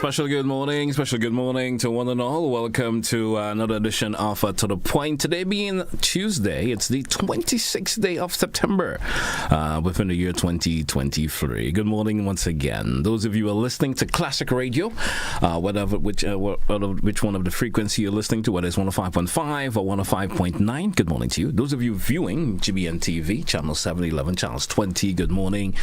Special good morning to one and all. Welcome to another edition of To The Point. Today being Tuesday, it's the 26th day of September within the year 2023. Good morning once again. Those of you who are listening to Classic Radio, which one of the frequency you're listening to, whether it's 105.5 or 105.9, good morning to you. Those of you viewing GBN TV, channel 711, channel 20, good morning.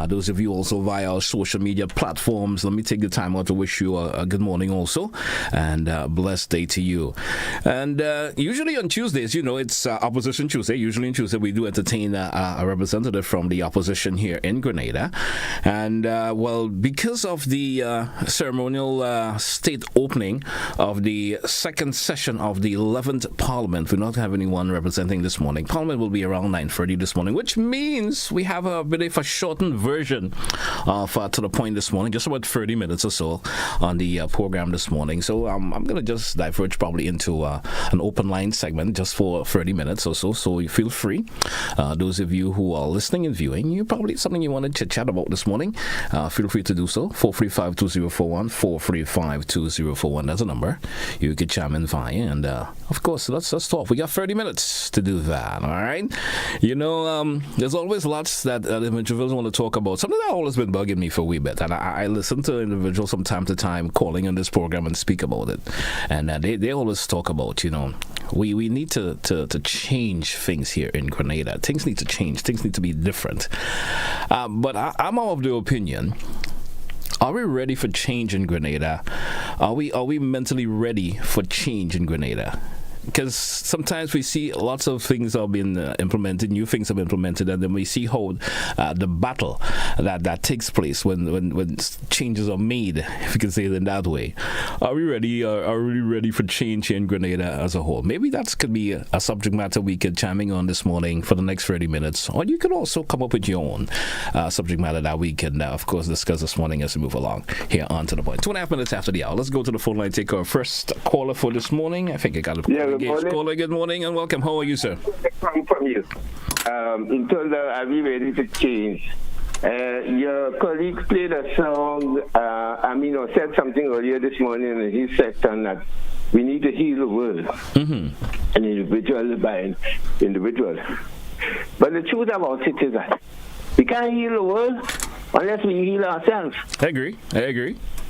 Those of you also via our social media platforms, let me take the time out to wish you a good morning also, and blessed day to you. And usually on Tuesdays, it's Opposition Tuesday. Usually on Tuesday we do entertain a representative from the opposition here in Grenada. And because of the ceremonial state opening of the second session of the 11th Parliament, we not have anyone representing this morning. Parliament will be around 9:30 this morning, which means we have a bit of a shortened version of To The Point this morning, just about 30 minutes or so on the program this morning. So I'm going to just diverge probably into an open line segment just for 30 minutes or so. So you feel free. Those of you who are listening and viewing, you probably something you wanted to chat about this morning. Feel free to do so. 435-2041, 435-2041. That's a number you could chime in via. And of course, let's talk. We got 30 minutes to do that. All right. There's always lots that individuals want to talk about. Something that always been bugging me for a wee bit. And I listen to individuals from time to time calling on this program and speak about it. And they always talk about, we need to change things here in Grenada. Things need to change. Things need to be different. But I'm of the opinion, are we ready for change in Grenada? Are we mentally ready for change in Grenada? Because sometimes we see lots of things are being implemented, new things are implemented, and then we see how the battle that takes place when changes are made, if you can say it in that way. Are we ready? Are we ready for change here in Grenada as a whole? Maybe that could be a subject matter we could chiming on this morning for the next 30 minutes. Or you could also come up with your own subject matter that we can, of course, discuss this morning as we move along here on To The Point. 2.5 minutes after the hour. Let's go to the phone line, take our first caller for this morning. I think I got a caller. Good morning and welcome. How are you, sir? From you. In terms of are we ready to change? Your colleague played a song, or said something earlier this morning in his section that we need to heal the world, and individual by individual. But the truth about it is that we can't heal the world unless we heal ourselves. I agree.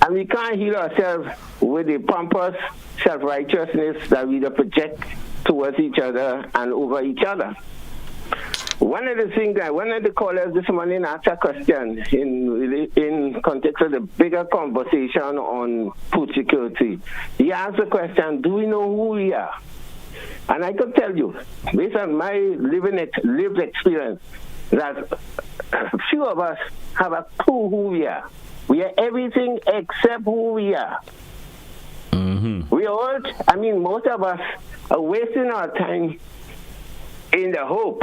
And we can't heal ourselves with the pompous self-righteousness that we project towards each other and over each other. One of the things that one of the callers this morning asked a question in context of the bigger conversation on food security. He asked the question, do we know who we are? And I could tell you, based on my lived experience, that few of us have a clue who we are. We are everything except who we are. We all, most of us are wasting our time in the hope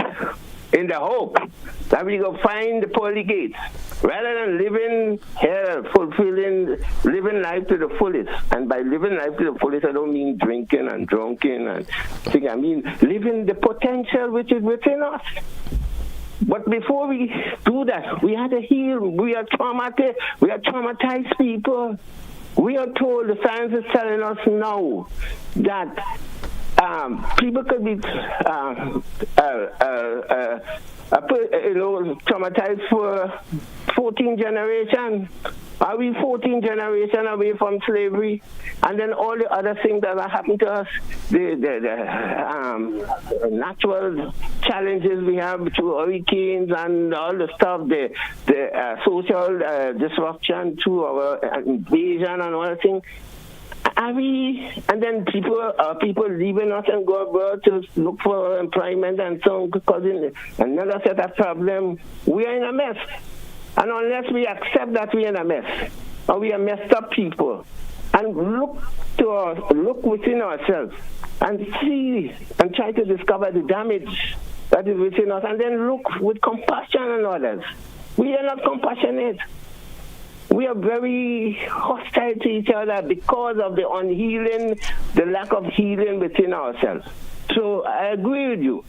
that we go find the pearly gates, rather than living here, living life to the fullest. And by living life to the fullest, I don't mean drinking and drunking and things. I mean living the potential which is within us. But before we do that, we had to heal. We are traumatized. We are traumatized people. We are told, the science is telling us now that people could be traumatized for 14 generations. Are we 14 generations away from slavery? And then all the other things that have happened to us, the natural challenges we have through hurricanes and all the stuff, the social disruption through our invasion and all the things. And then people leaving us and go abroad to look for employment and so on, causing another set of problems. We are in a mess. And unless we accept that we are in a mess, or we are messed up people, and look within ourselves and see and try to discover the damage that is within us, and then look with compassion on others. We are not compassionate. we are very hostile to each other because of the unhealing, the lack of healing within ourselves. So I agree with you.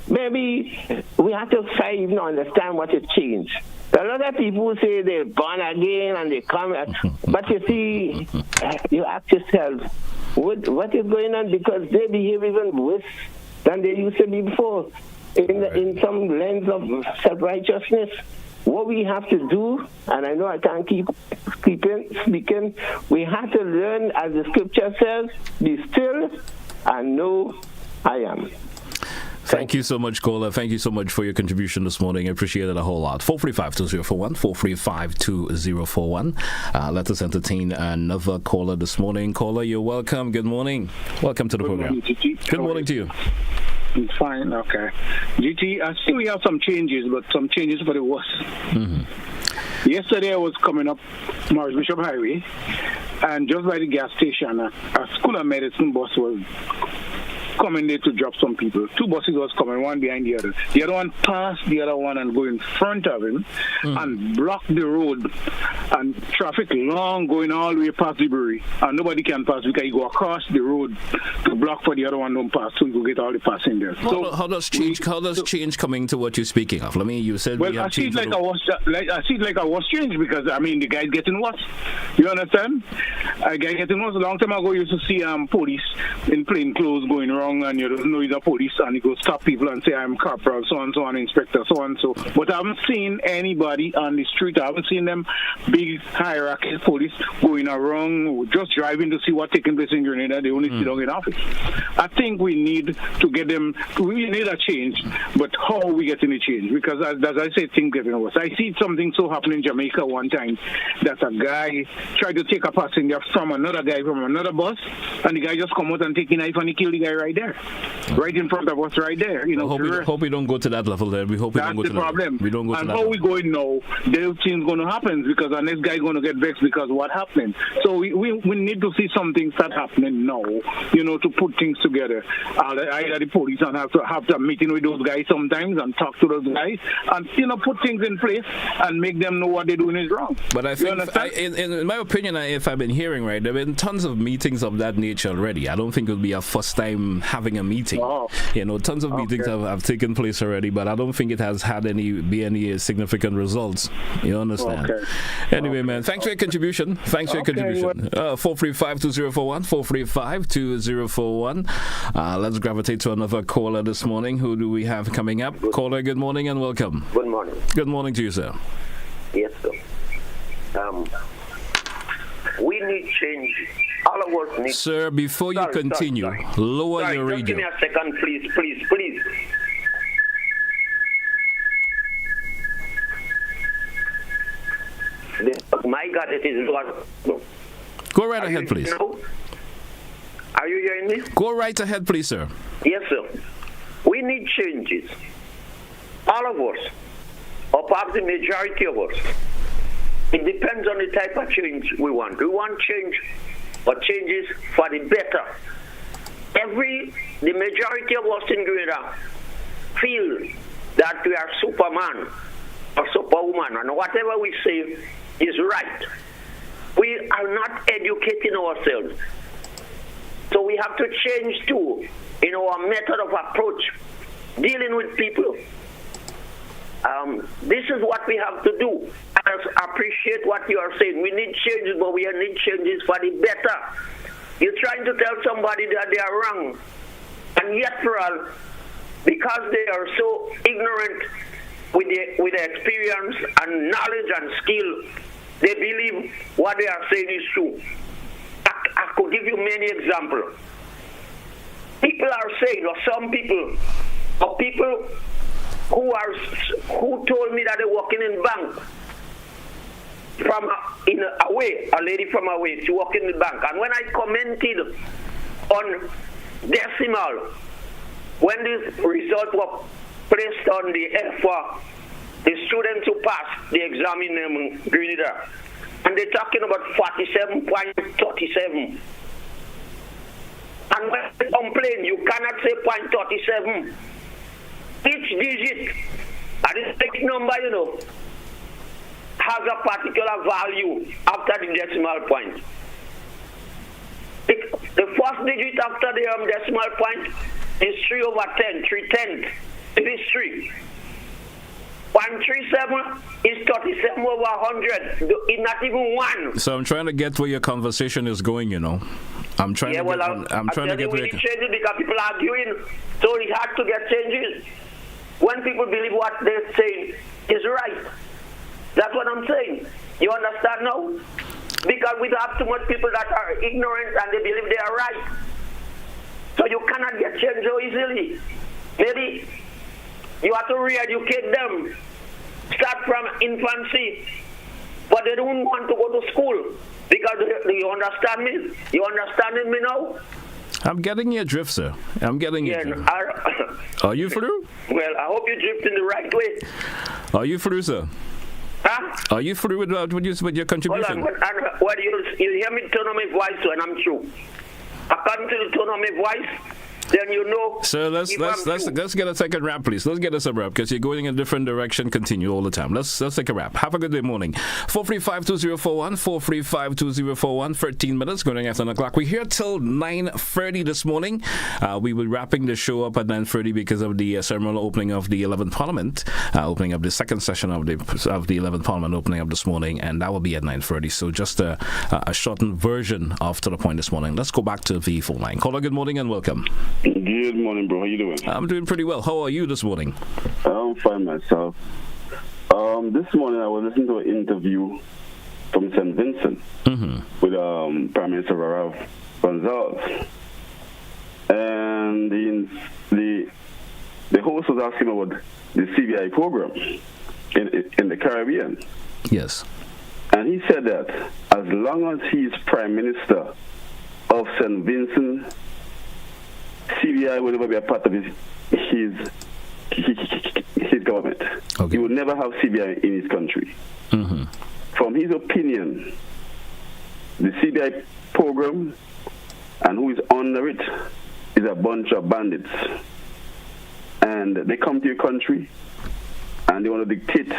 Maybe we have to try even understand what has changed. A lot of people say they're born again and they come, but you see, you ask yourself, what is going on? Because they behave even worse than they used to be before. In some lens of self-righteousness, what we have to do, and I know I can't keep speaking, we have to learn, as the scripture says, be still and know I am. Thank you so much, caller. Thank you so much for your contribution this morning. I appreciate it a whole lot. 435-2041, 435-2041. Let us entertain another caller this morning. Caller, you're welcome. Good morning. Welcome to the program. Morning, good morning to you. I'm fine, okay. GT, I see we have some changes, but some changes for the worse. Mm-hmm. Yesterday I was coming up Morris Bishop Highway, and just by the gas station, a school of medicine bus was coming there to drop some people. Two buses was coming, one behind the other. The other one passed the other one and go in front of him and block the road, and traffic long going all the way past the brewery. And nobody can pass because you go across the road to block for the other one don't pass, so you go get all the passengers. So how does change coming to what you're speaking of? You said well, I see it like I was changed because I mean the guy's getting worse. You understand? A guy getting worse. A long time ago, you used to see police in plain clothes going around, and you don't know he's a police, and he goes stop people and say I'm corporal, so and so, and inspector, so and so. But I haven't seen anybody on the street. I haven't seen them big hierarchy of police going around just driving to see what's taking place in Grenada. They only sit down in office. I think we need to get them. We need a change, but how are we getting a change? Because as I say, things getting worse. I see something so happen in Jamaica one time that a guy tried to take a passenger from another guy from another bus, and the guy just come out and take a knife and he killed the guy right there, right in front of us, right there. You know, hope we don't go to that level there. We hope we don't go to that. That's the problem. We don't go and to that. And how we going now? Those things going to happen because the next guy going to get vexed because what happened. So we need to see something start happening now. You know, to put things together. Either the police and have to meeting with those guys sometimes and talk to those guys and put things in place and make them know what they're doing is wrong. But I think, in my opinion, if I've been hearing right, there have been tons of meetings of that nature already. I don't think it'll be a first time having a meeting. Oh. Tons of meetings have taken place already, but I don't think it has had any significant results. You understand? Okay. Anyway, man, thanks for your contribution. 435-2041, 435-2041. Let's gravitate to another caller this morning. Who do we have coming up? Caller, good morning and welcome. Good morning. Good morning to you, sir. Yes, sir. We need change. All of us need. Sir, before you continue, lower your radio. Give me a second, please. My God, it is low. Go right ahead, please. Are you hearing me? Go right ahead, please, sir. Yes, sir. We need changes. All of us, or perhaps the majority of us. It depends on the type of change we want. We want change, but changes for the better. The majority of us in Grenada feel that we are Superman or Superwoman, and whatever we say is right. We are not educating ourselves. So we have to change too in our method of approach, dealing with people. This is what we have to do. I appreciate what you are saying. We need changes, but we need changes for the better. You're trying to tell somebody that they are wrong, and yet for all, because they are so ignorant with the experience and knowledge and skill, they believe what they are saying is true. I could give you many examples. People are saying, or some people, or people who told me that they're working in bank a lady from away, she working in the bank, and when I commented on decimal, when this result was placed on the F for the students who passed the exam in Grenada, and they're talking about 47.37. And when they complain, you cannot say 0.37. Each digit, and this big number, has a particular value after the decimal point. The first digit after the decimal point is 3 over 10, 3/10. It is 3. 0.37 is 37 over 100. It's not even 1. So I'm trying to get where your conversation is going, you know. I'm trying to get we need changes because people are arguing, so it's hard to get changes. When people believe what they're saying is right. That's what I'm saying. You understand now? Because we have too much people that are ignorant and they believe they are right. So you cannot get change so easily. Maybe you have to re-educate them. Start from infancy. But they don't want to go to school. Because you understand me? You understanding me now? I'm getting your drift, sir. I'm getting your drift. Are you through? Well, I hope you drift in the right way. Are you through, sir? Huh? Are you through with your contribution? Hold on. What you hear me turn on my voice when I'm through. According to the tone of my voice, then you know. So let's get a second wrap, please. Let's get us a wrap because you're going in a different direction. Continue all the time. Let's take a wrap. Have a good day morning. 435-2041, 435-2041. 13 minutes going after 9 o'clock. We're here till 9:30 this morning. We will be wrapping the show up at 9:30 because of the ceremonial opening of the 11th Parliament, opening up the second session of the 11th Parliament opening up this morning, and that will be at 9:30. So just a shortened version of To The Point this morning. Let's go back to the phone line. Caller, good morning and welcome. Good morning, bro. How you doing? I'm doing pretty well. How are you this morning? I'm fine myself. This morning I was listening to an interview from St. Vincent with Prime Minister Rarav Gonzalez, and the host was asking about the CBI program in the Caribbean. Yes. And he said that as long as he is Prime Minister of St. Vincent, CBI will never be a part of his government. Okay. He will never have CBI in his country. Mm-hmm. From his opinion, the CBI program and who is under it is a bunch of bandits. And they come to your country and they want to dictate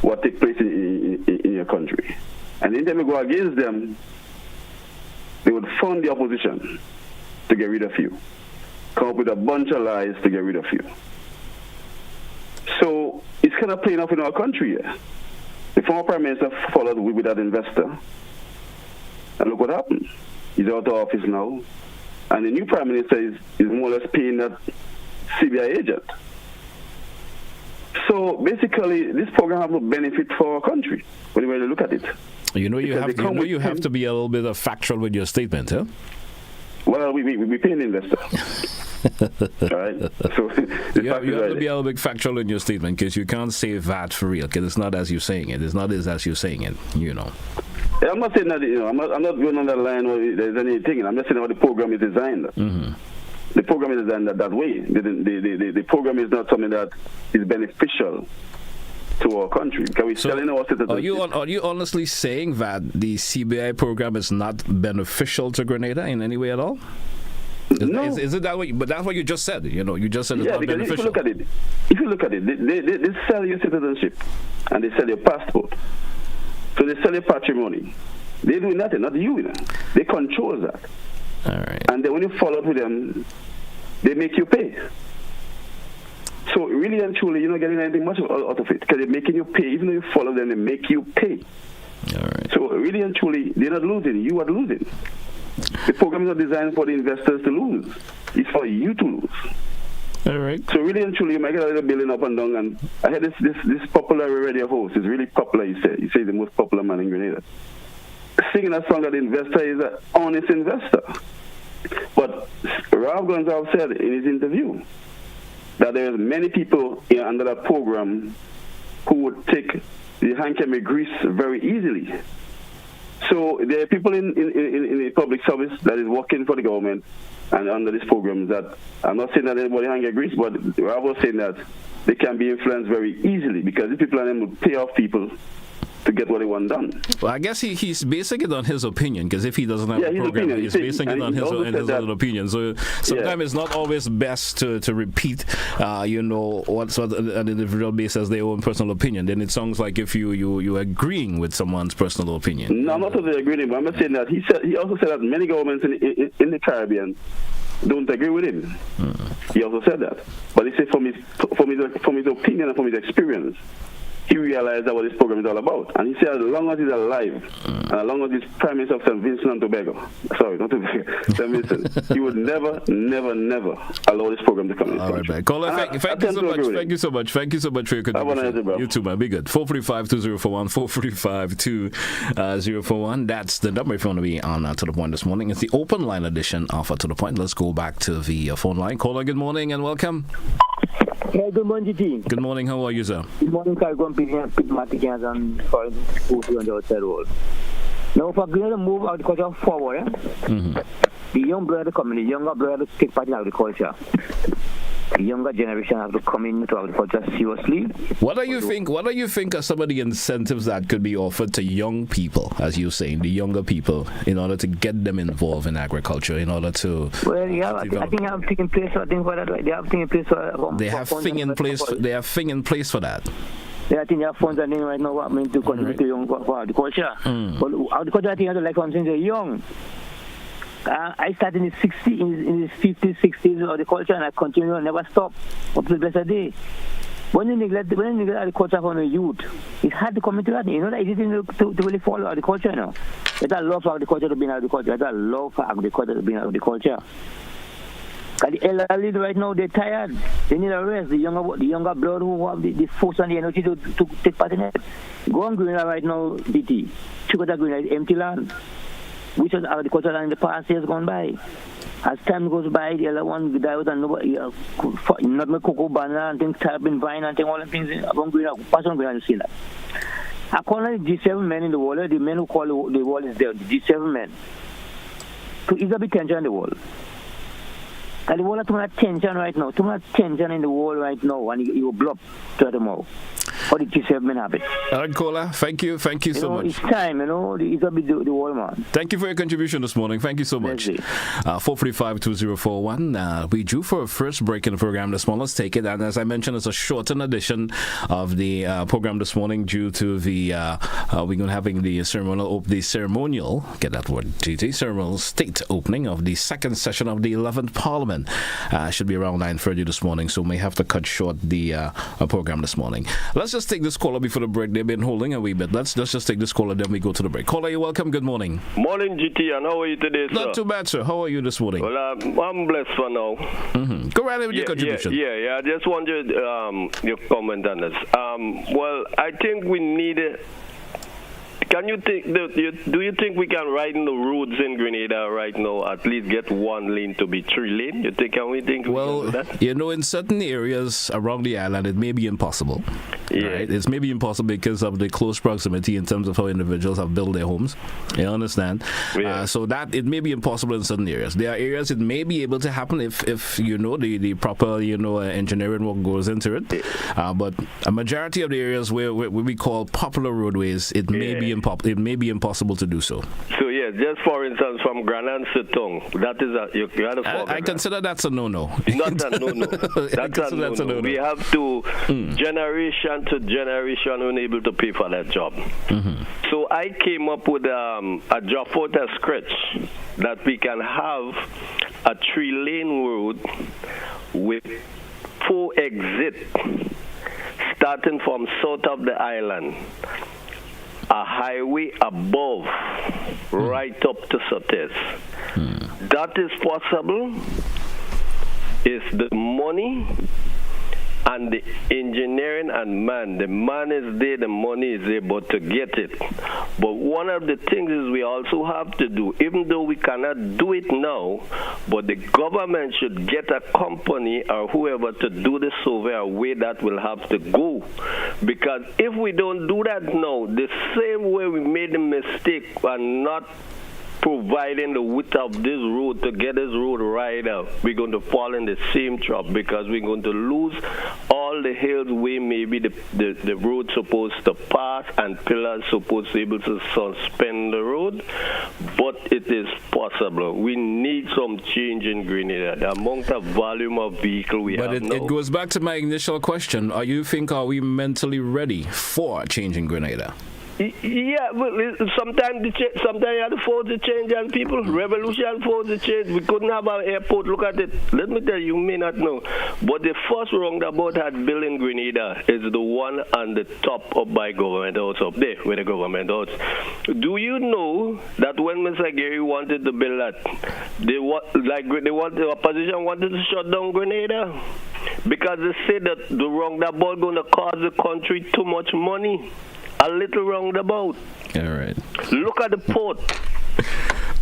what takes place in your country. And anytime you go against them, they would fund the opposition to get rid of you. Come up with a bunch of lies to get rid of you. So it's kind of playing off in our country here. The former Prime Minister followed with that investor. And look what happened. He's out of office now. And the new Prime Minister is more or less paying that CBI agent. So basically, this program has a benefit for our country when you really look at it. You have to be a little bit factual with your statement, huh? Well, we pay an investor. All right? So you have to be a little bit factual in your statement because you can't say that for real because it's not as you're saying it. It's not as you're saying it, you know. Yeah, I'm not saying that, I'm not going on that line where there's anything. I'm just saying how the program is designed. Mm-hmm. The program is designed that way. The program is not something that is beneficial to our country. Can we telling our citizens? Are you honestly saying that the CBI program is not beneficial to Grenada in any way at all? No. Is it that way? But that's what you just said. You know, you just said it's not beneficial. If you look at it, they sell your citizenship and they sell your passport. So they sell your patrimony. They do nothing, not you. They control that. All right. And then when you follow up with them, they make you pay. So really and truly, you're not getting anything much out of it because they're making you pay. Even though you follow them, they make you pay. All right. So really and truly, they're not losing. You are losing. The program is not designed for the investors to lose. It's for you to lose. All right. So really and truly, you might get a little building up and down. And I heard this popular radio host is really popular. He said he's the most popular man in Grenada, singing a song that the investor is an honest investor. But Ralph Gonzalez said in his interview that there are many people under that program who would take the hand-carry grease very easily. So there are people in the public service that is working for the government and under this program that, I'm not saying that anybody hand-carry grease, but Ralph was saying that they can be influenced very easily because these people are able to pay off people to get what he want done. Well, I guess he's basing it on his opinion, because if he doesn't have a his program, opinion. he's basing it on his own opinion. So sometimes it's not always best to repeat, what an individual base as their own personal opinion. Then it sounds like if you agreeing with someone's personal opinion. No, I'm not totally agreeing, but I'm just saying that he also said that many governments in the Caribbean don't agree with him. He also said that, but he said from his opinion and from his experience, he realized that what this program is all about. And he said as long as he's alive, and as long as he's Prime Minister of St. Vincent and Tobago, sorry, not Tobago, St. Vincent, he would never allow this program to come in. All right, man. Caller, thank you so much. Thank you so much. Thank you so much for your contribution. You too, man. Be good. 435-2041, 435-2041. That's the number if you want to be on To The Point this morning. It's the open line edition of To The Point. Let's go back to the phone line. Caller, good morning and welcome. Hey, good morning, GT. Good morning. How are you, sir? Good morning, Cargon Matikans and foreign food on the outside world. Now, if we're going to move agriculture forward, the young brother coming, the younger brother take part in agriculture. The younger generation have to come into agriculture seriously. What do you think are some of the incentives that could be offered to young people, as you're saying, the younger people, in order to get them involved in agriculture, in order to... Well, yeah, I think they have taken place for that. They have taken place for... They have thing in place for that. Yeah, I think they have funds and things right now what I mean to contribute to young for agriculture. But agriculture, I think, like I'm saying, they're young. I started in the 50s, 60s of the culture, and I continue and never stop up to the blessed day. When you neglect agriculture from the youth, it's hard to come into that. You know that it's easy to really follow agriculture now. There's a love for agriculture to be in agriculture. There's a love for agriculture to be in agriculture. And the elderly right now, they're tired. They need a rest. The younger blood who have the force and the energy to take part in it. Go on green right now, DT. Chukota Green is empty land, which was agricultural land in the past years gone by. As time goes by, the other one die out and nobody, not my cocoa banana and things, tarpin vine and things, all the things, pass on green and see that. I call it the G7 men in the world, the men who call the world is there, the G7 men. To either be tension in the world. And the world has too much tension right now, too much tension in the world right now, and you will blow up to tomorrow. Or the G7 men have it. All right, Kola, thank you so much. It's time, it's a bit the world, man. Thank you for your contribution this morning. Thank you so much. 435-2041. We due for a first break in the program this morning. Let's take it. And as I mentioned, it's a shortened edition of the program this morning due to the we're going to having the ceremonial state opening of the second session of the 11th Parliament. Should be around 9:30 this morning, so may have to cut short the program this morning. Let's just take this caller before the break. They've been holding a wee bit. Let's just take this caller, then we go to the break. Caller, you're welcome. Good morning. Morning, GT, and how are you today, sir? Not too bad, sir. How are you this morning? Well, I'm blessed for now. Go right ahead with your contribution. Yeah. I just wanted your comment on this. Well, I think we need... do you think we can widen the roads in Grenada right now, at least get one lane to be 3 lane? We can do that? In certain areas around the island, it may be impossible. Yeah. Right? It's maybe impossible because of the close proximity in terms of how individuals have built their homes. You understand? Yeah. So that it may be impossible in certain areas. There are areas it may be able to happen if the proper engineering work goes into it. But a majority of the areas where we call popular roadways, it may be impossible to do so. So just for instance, from Granan Sitong, that is you had a I consider that's a no-no. Not a no-no. That's a no-no. We have to generation to generation unable to pay for that job. So I came up with a job for the scratch that we can have a 3-lane road with 4 exits starting from south of the island. A highway above, right up to Sotes. That is possible. It's the money and the engineering and man. The man is there, the money is there, but to get it. But one of the things is we also have to do, even though we cannot do it now, but the government should get a company or whoever to do the survey a way that will have to go. Because if we don't do that now, the same way we made a mistake and not providing the width of this road to get this road right up, we're going to fall in the same trap because we're going to lose all the hills where maybe the road supposed to pass and pillars supposed to be able to suspend the road. But it is possible. We need some change in Grenada. The amount of volume of vehicle we have now. But it goes back to my initial question. Are we mentally ready for changing Grenada? Yeah, but sometimes you have to force the change and people. Revolution force the change. We couldn't have an airport. Look at it. Let me tell you, you may not know. But the first roundabout had built in Grenada is the one on the top of my government house up there, where the government house. Do you know that when Mr. Gary wanted to build that, the opposition wanted to shut down Grenada? Because they said that the roundabout going to cost the country too much money. A little roundabout. All right. Look at the port.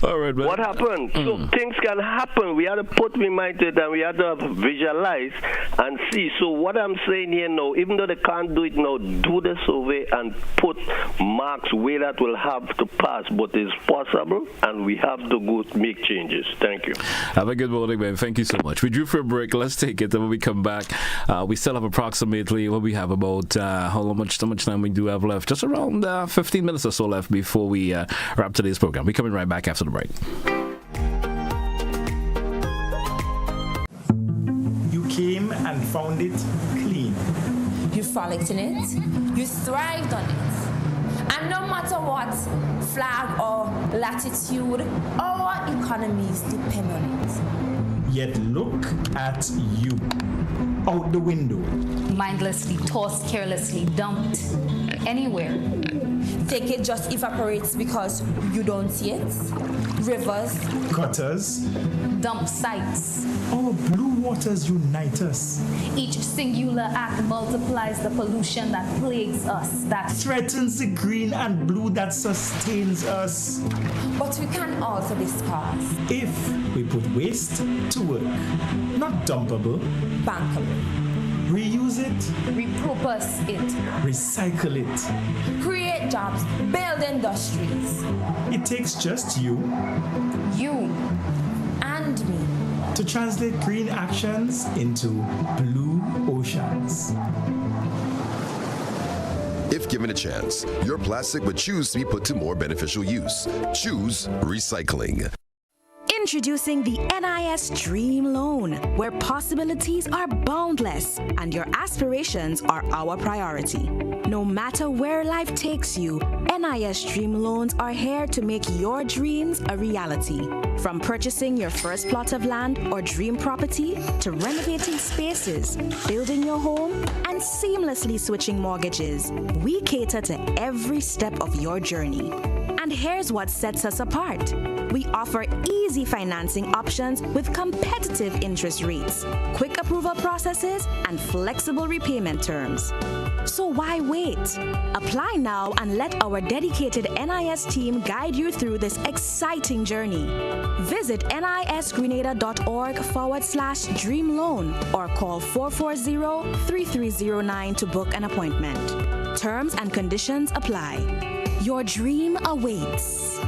All right, man. What happened? So things can happen. We had to put we mind to it and we had to visualize and see. So what I'm saying here now, even though they can't do it now, do the survey and put marks where that will have to pass. But it's possible and we have to go make changes. Thank you. Have a good morning, man. Thank you so much. We drew for a break. Let's take it. And when we come back, we still have approximately what we have about how much time we do have left. Just around 15 minutes or so left before we wrap today's program. We're coming right back after the break. You came and found it clean. You frolicked in it. You thrived on it. And no matter what flag or latitude, our economies depend on it. Yet look at you. Out the window. Mindlessly tossed, carelessly dumped anywhere. Think it just evaporates because you don't see it? Rivers. Gutters. Dump sites. Our blue waters unite us. Each singular act multiplies the pollution that plagues us, that threatens the green and blue that sustains us. But we can alter this cause. If we put waste to work. Not dumpable. Bankable. Reuse it. Repurpose it. Recycle it. Create jobs. Build industries. It takes just you. You. And me. To translate green actions into blue oceans. If given a chance, your plastic would choose to be put to more beneficial use. Choose recycling. Introducing the NIS Dream Loan, where possibilities are boundless and your aspirations are our priority. No matter where life takes you, NIS Dream Loans are here to make your dreams a reality. From purchasing your first plot of land or dream property to renovating spaces, building your home, and seamlessly switching mortgages, we cater to every step of your journey. And here's what sets us apart. We offer easy financing options with competitive interest rates, quick approval processes, and flexible repayment terms. So why wait? Apply now and let our dedicated NIS team guide you through this exciting journey. Visit nisgrenada.org/dream loan or call 440-3309 to book an appointment. Terms and conditions apply. Your dream awaits.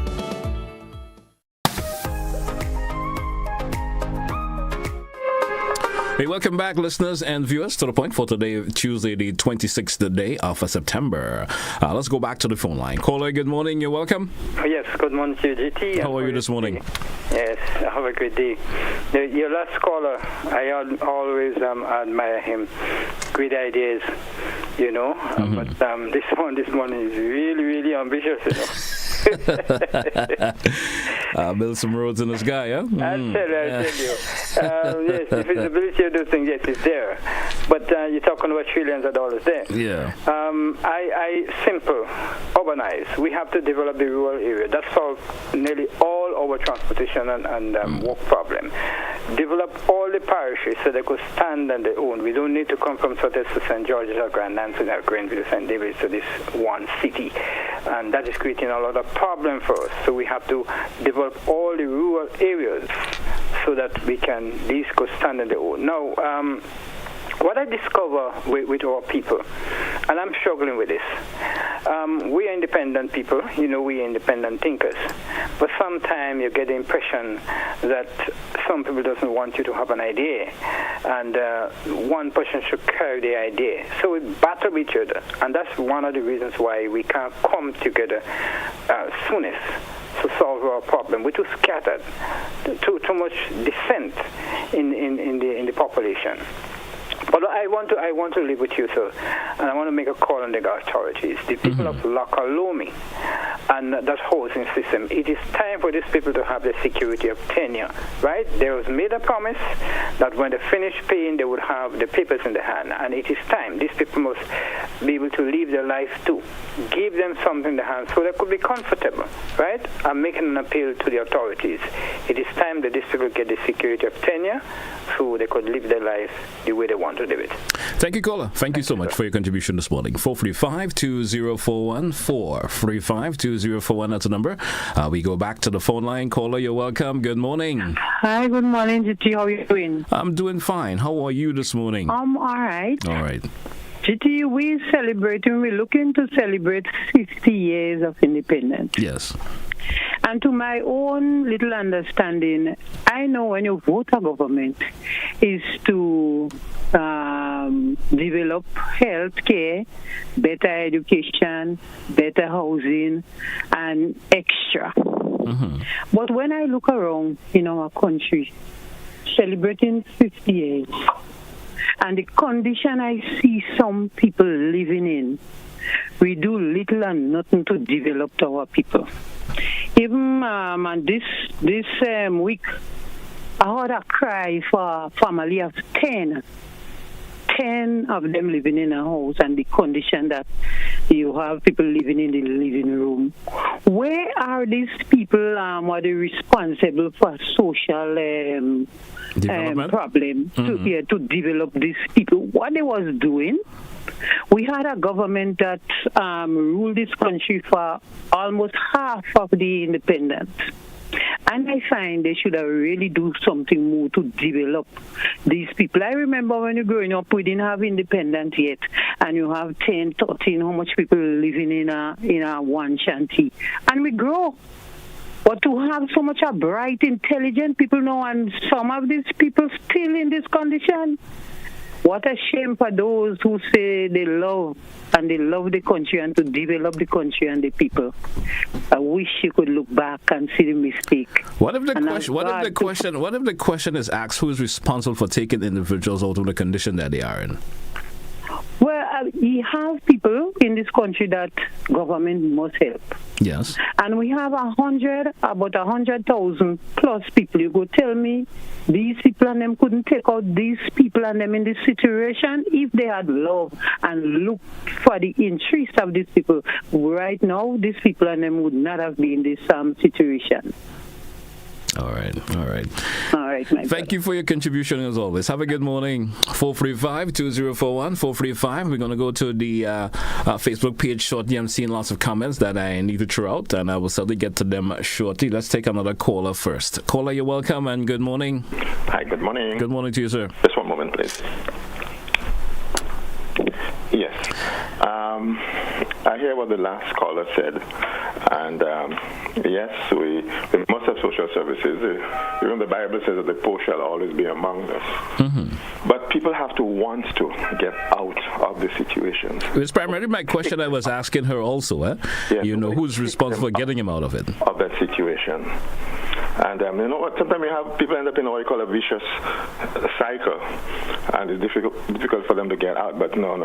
Hey, welcome back, listeners and viewers, to The Point for today, Tuesday, the 26th day of September. Let's go back to the phone line. Caller, good morning. You're welcome. Yes, good morning to you, GT. How are you this morning? Yes, have a good day. Your last caller, I always admire him. Great ideas, you know. But this one this morning is really, really ambitious, you know. Build some roads in the sky, huh? I'll tell you. Yes, the feasibility of those things, yes, is there. But you're talking about trillions of dollars there. Yeah. Simple, urbanize. We have to develop the rural area. That solves nearly all our transportation and work problem. Develop all the parishes so they could stand on their own. We don't need to come from Sutton to St. George's or Grand Nansing or Greenville, St. David's to this one city. And that is creating a lot of problem for us. So we have to develop all the rural areas so that we can these could stand on their own. Now, what I discover with our people, and I'm struggling with this, we are independent people, we are independent thinkers, but sometimes you get the impression that some people doesn't want you to have an idea, and one person should carry the idea. So we battle each other, and that's one of the reasons why we can't come together soonest to solve our problem. We're too scattered, too much dissent in the population. But I want to live with you, sir, and I want to make a call on the authorities, the people of Lochalomi, and that housing system. It is time for these people to have the security of tenure, right? They was made a promise that when they finish paying, they would have the papers in their hand, and it is time. These people must be able to live their life too. Give them something in their hand so they could be comfortable, right? I'm making an appeal to the authorities. It is time that these people get the security of tenure so they could live their life the way they want to live it. Thank you, caller. Thank you so much for your contribution this morning. 435-2041, 435-2041, that's the number. We go back to the phone line. Caller, you're welcome. Good morning. Hi, good morning, GT. How are you doing? I'm doing fine. How are you this morning? I'm all right. All right. GT, we're looking to celebrate 50 years of independence. Yes. And to my own little understanding, I know when you vote a government is to develop health care, better education, better housing, and extra. But when I look around in our country, celebrating 50 years, and the condition I see some people living in, we do little and nothing to develop our people. Even this week, I heard a cry for a family of 10 of them living in a house, and the condition that you have people living in the living room. Where are these people? Are they responsible for social problem to develop these people? What they was doing? We had a government that ruled this country for almost half of the independence. And I find they should have really do something more to develop these people. I remember when you're growing up, we didn't have independence yet, and you have 10, 13, how much people living in a one shanty. And we grow. But to have so much bright, intelligent people now, and some of these people still in this condition, what a shame for those who say they love the country and to develop the country and the people. I wish you could look back and see the mistake. What if the question is asked, who is responsible for taking individuals out of the condition that they are in? Well, we have people in this country that government must help. Yes. And we have about 100,000 plus people. You go tell me these people and them couldn't take out these people and them in this situation if they had love and looked for the interest of these people. Right now, these people and them would not have been in this situation. All right. Thank you for your contribution as always. Have a good morning. 435-2041, 435. We're going to go to the Facebook page shortly. I'm seeing lots of comments that I need to throw out, and I will certainly get to them shortly. Let's take another caller first. Caller, you're welcome, and good morning. Hi, good morning. Good morning to you, sir. Just one moment, please. Yes. I hear what the last caller said, and yes, we must have social services. Even the Bible says that the poor shall always be among us. But people have to want to get out of the situation. It's primarily my question I was asking her also. Yes, who's responsible for getting him out of it? Of that situation. And you know what? Sometimes we have people end up in what you call a vicious cycle, and it's difficult for them to get out. But no.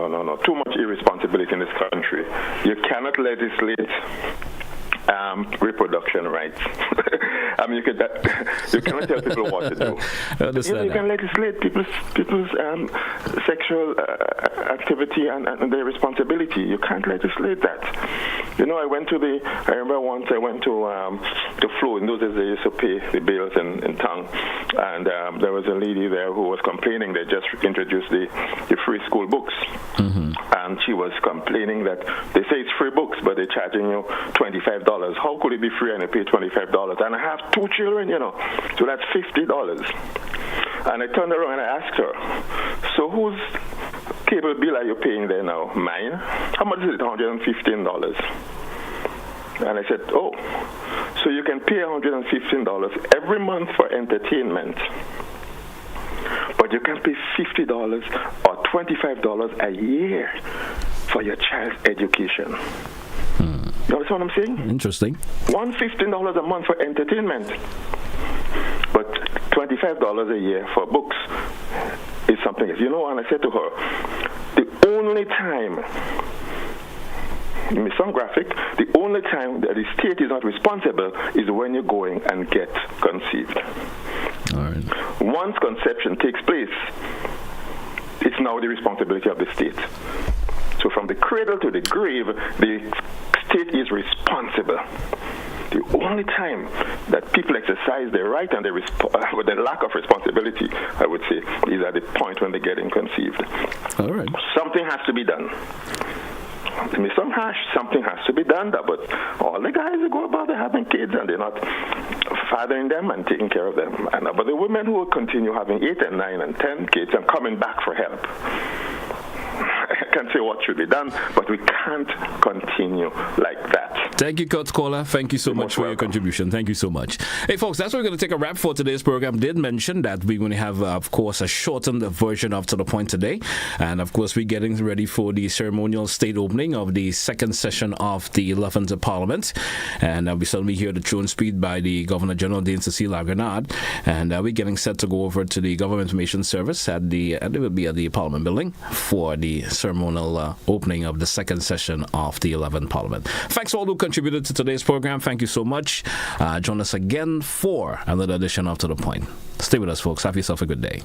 Too much irresponsibility in this country. You cannot legislate reproduction rights. I mean, you cannot tell people what to do. You can legislate people's sexual activity and their responsibility. You can't legislate that. You know, I remember once I went to Flow. In those days, they used to pay the bills in town, and there was a lady there who was complaining. They just introduced the free school books, and she was complaining that they say it's free books, but they're charging you $25. How could it be free and you pay $25? And I have 2 children, so that's $50. And I turned around and I asked her, so whose cable bill are you paying there now? Mine? How much is it? $115. And I said, oh, so you can pay $115 every month for entertainment, but you can pay $50 or $25 a year for your child's education. You understand what I'm saying? Interesting. $115 a month for entertainment, but $25 a year for books is something else. You know, and I said to her, the only time, it may sound graphic, the only time that the state is not responsible is when you're going and get conceived. All right. Once conception takes place, it's now the responsibility of the state. So from the cradle to the grave, the state is responsible. The only time that people exercise their right and with the lack of responsibility, I would say, is at the point when they're getting conceived. All right. Something has to be done. I mean, something has to be done, but all the guys who go about having kids and they're not fathering them and taking care of them. But the women who will continue having 8 and 9 and 10 kids and coming back for help, I can't say what should be done, but we can't continue like that. Thank you, Kurt Caller. Thank you so much for your contribution. Thank you so much. Hey, folks, that's where we're going to take a wrap for today's program. Did mention that we're going to have, of course, a shortened version of To The Point today. And, of course, we're getting ready for the ceremonial state opening of the second session of the 11th Parliament. And we suddenly hear the throne speech by the Governor General, Dame Cecile Lagarnade. And we're getting set to go over to the Government Information Service it will be at the Parliament building for the ceremonial opening of the second session of the 11th Parliament. Thanks to all who contributed to today's program. Thank you so much. Join us again for another edition of To The Point. Stay with us, folks. Have yourself a good day.